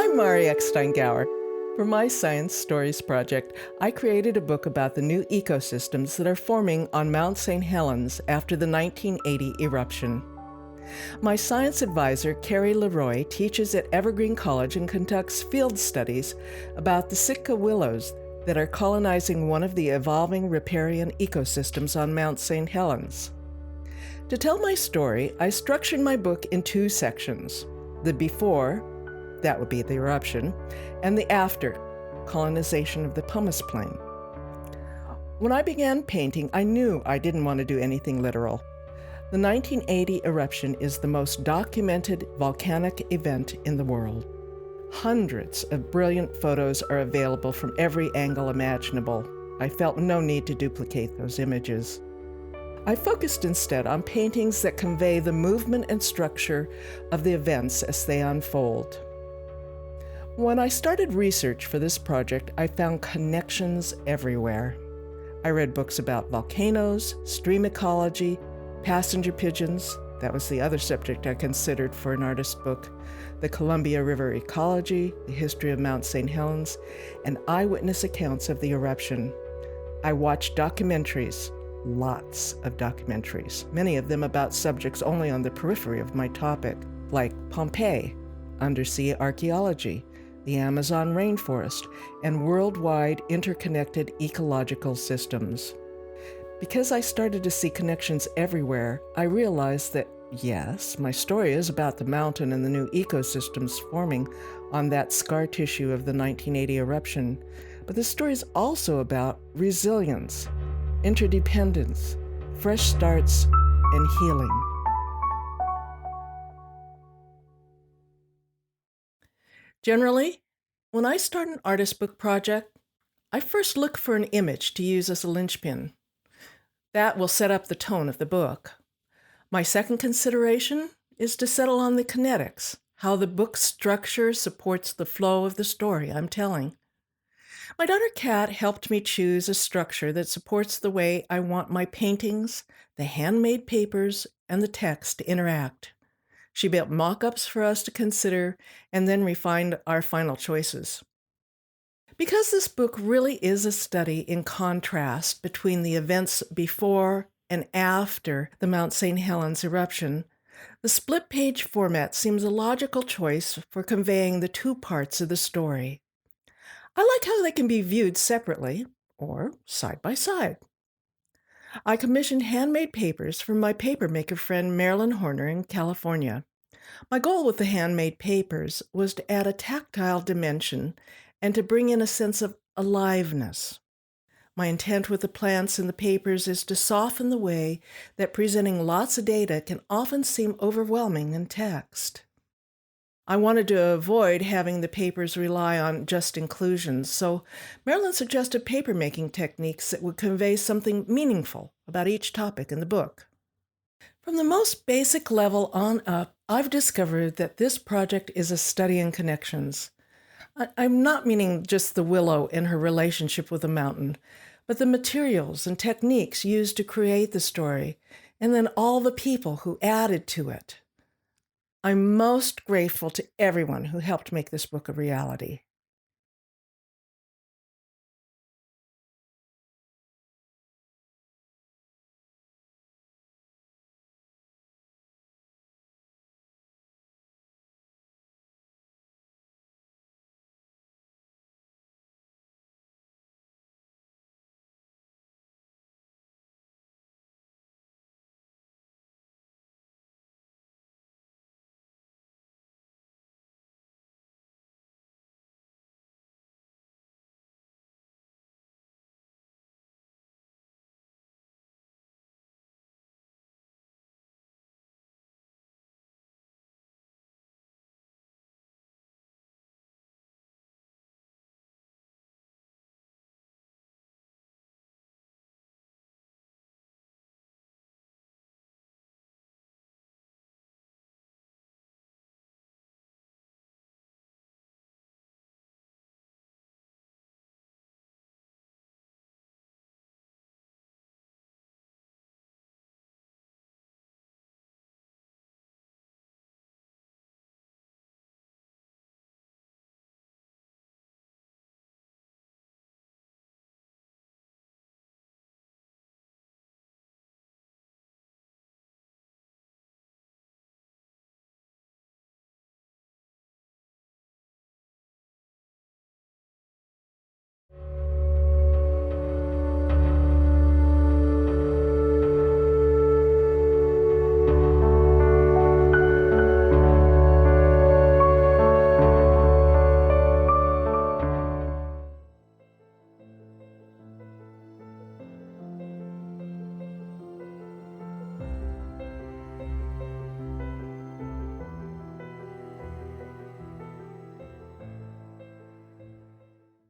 I'm Mari Eckstein-Gower. For my Science Stories project, I created a book about the new ecosystems that are forming on Mount St. Helens after the 1980 eruption. My science advisor, Carri LeRoy, teaches at Evergreen College and conducts field studies about the Sitka willows that are colonizing one of the evolving riparian ecosystems on Mount St. Helens. To tell my story, I structured my book in two sections: the before, that would be the eruption, and the after, colonization of the pumice plain. When I began painting, I knew I didn't want to do anything literal. The 1980 eruption is the most documented volcanic event in the world. Hundreds of brilliant photos are available from every angle imaginable. I felt no need to duplicate those images. I focused instead on paintings that convey the movement and structure of the events as they unfold. When I started research for this project, I found connections everywhere. I read books about volcanoes, stream ecology, passenger pigeons, that was the other subject I considered for an artist book, the Columbia River ecology, the history of Mount St. Helens, and eyewitness accounts of the eruption. I watched documentaries, lots of documentaries, many of them about subjects only on the periphery of my topic, like Pompeii, undersea archaeology, the Amazon rainforest, and worldwide interconnected ecological systems. Because I started to see connections everywhere, I realized that, yes, my story is about the mountain and the new ecosystems forming on that scar tissue of the 1980 eruption, but the story is also about resilience, interdependence, fresh starts, and healing. Generally, when I start an artist book project, I first look for an image to use as a linchpin. That will set up the tone of the book. My second consideration is to settle on the kinetics, how the book's structure supports the flow of the story I'm telling. My daughter Kat helped me choose a structure that supports the way I want my paintings, the handmade papers, and the text to interact. She built mock-ups for us to consider and then refined our final choices. Because this book really is a study in contrast between the events before and after the Mount St. Helens eruption, the split-page format seems a logical choice for conveying the two parts of the story. I like how they can be viewed separately or side by side. I commissioned handmade papers from my papermaker friend Marilyn Horner in California. My goal with the handmade papers was to add a tactile dimension and to bring in a sense of aliveness. My intent with the plants in the papers is to soften the way that presenting lots of data can often seem overwhelming in text. I wanted to avoid having the papers rely on just inclusions, so Marilyn suggested papermaking techniques that would convey something meaningful about each topic in the book. From the most basic level on up, I've discovered that this project is a study in connections. I'm not meaning just the willow and her relationship with the mountain, but the materials and techniques used to create the story, and then all the people who added to it. I'm most grateful to everyone who helped make this book a reality.